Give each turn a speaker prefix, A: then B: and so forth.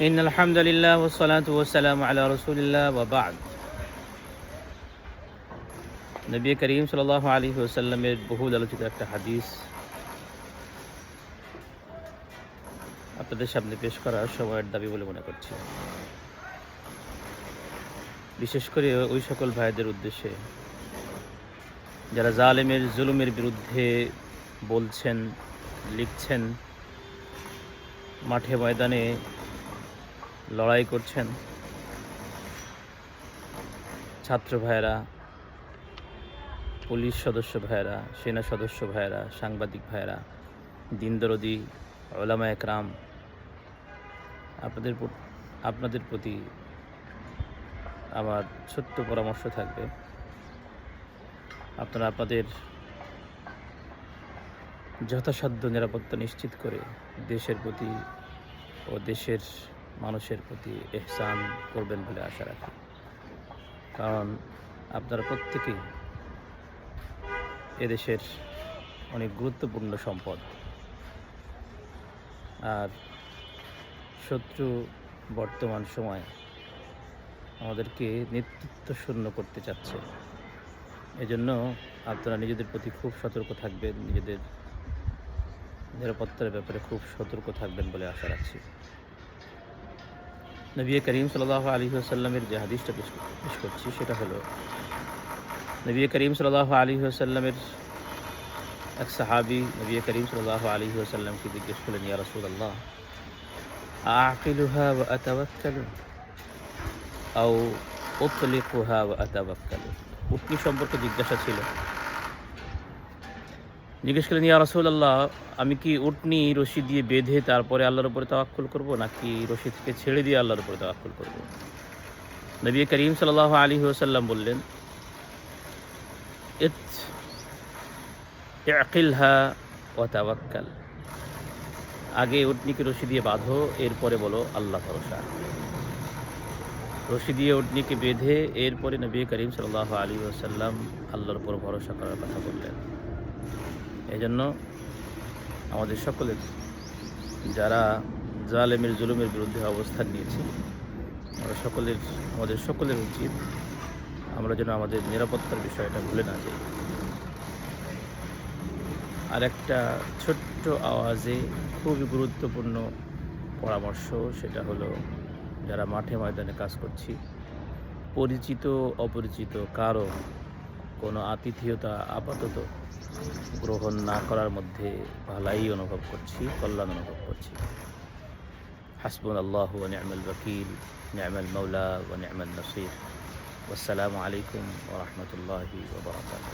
A: إن الحمد لله والصلاة والسلام على رسول الله وبعد নবী করিম সাল্লাল্লাহু আলাইহি ওয়াসাল্লামের বহুল আলোচিত একটা হাদিস আপনাদের সামনে পেশ করা সময়ের দাবি বলে মনে করছি, বিশেষ করে ওই সকল ভাইদের উদ্দেশ্যে যারা জালেমের জুলুমের বিরুদ্ধে বলছেন, লিখছেন, মাঠে ময়দানে লড়াই করছেন। ছাত্র ভাইয়েরা, পুলিশ সদস্য ভাইয়েরা, সেনা সদস্য ভাইয়েরা, সাংবাদিক ভাইয়েরা, দিনদরদি ওলামা একরাম, আপনাদের প্রতি আমার ছোট্ট পরামর্শ থাকবে, আপনারা আপনাদের যথাসাধ্য নিরাপত্তা নিশ্চিত করে দেশের প্রতি ও দেশের মানুষের প্রতি ইহসান করবেন বলে আশা রাখি। কারণ আপনারা প্রত্যেকেই এদেশের অনেক গুরুত্বপূর্ণ সম্পদ। আর শত্রু বর্তমান সময়ে আমাদেরকে নেতৃত্ব শূন্য করতে চাচ্ছে। এজন্য আপনারা নিজেদের প্রতি খুব সতর্ক থাকবেন, নিজেদের নিরাপত্তার ব্যাপারে খুব সতর্ক থাকবেন বলে আশা রাখছি। নবী করিম সাল্লাল্লাহু আলাইহি ওয়াসাল্লামের যে হাদিসটা পেশ করছি সেটা হলো, নবী করিম সাল্লাল্লাহু আলাইহি ওয়াসাল্লামের এক সাহাবী নবী করিম সাল্লাল্লাহু আলাইহি ওয়াসাল্লামকে জিজ্ঞেস করলেন, ইয়া রাসূলুল্লাহ, আকিলুহা ওয়া আতাওয়াক্কালু আও উতলিকুহা ওয়া আতাওয়াক্কালু। উটনি সম্পর্কে জিজ্ঞাসা ছিল। জিজ্ঞেস করলেন, ইয়া রাসূলুল্লাহ, আমি কি উটনি রশি দিয়ে বেঁধে তারপরে আল্লাহর উপরে তাওয়াক্কুল করব, নাকি রশি থেকে ছেড়ে দিয়ে আল্লাহর উপরে তাওয়াক্কুল করব? নবী করিম সাল্লাল্লাহু আলাইহি ওয়াসাল্লাম বললেন, ইআকিলহা ওয়া তাওয়াক্কাল। আগে উটনিকে রশি দিয়ে বাঁধো, এরপরে বলো আল্লাহ ভরসা। রশি দিয়ে উটনিকে বেঁধে এরপরে নবী করিম সাল্লাল্লাহু আলাইহি ওয়াসাল্লাম আল্লাহর উপর ভরসা করার কথা বললেন। এজন্য আমাদের সকলের, যারা জালেমের জুলুমের বিরুদ্ধে অবস্থান নিয়েছে, আমাদের সকলের উচিত আমরা যেন আমাদের নিরাপত্তার বিষয়টা ভুলে না যাই। আর একটা ছোট্ট আওয়াজে খুবই গুরুত্বপূর্ণ পরামর্শ, সেটা হলো, যারা মাঠে ময়দানে কাজ করছি, পরিচিত অপরিচিত কারো কোনো আতিথেয়তা আপাতত গ্রহণ না করার মধ্যে ভালাই অনুভব করছি, কল্যাণ অনুভব করছি। হাসবুনাল্লাহু ওয়া নি'মাল ওয়াকিল, নি'মাল মাওলা ওয়া নি'মান নাসির। ওয়াসসালামু আলাইকুম ওয়া রাহমাতুল্লাহি ওয়া বারাকাতুহু।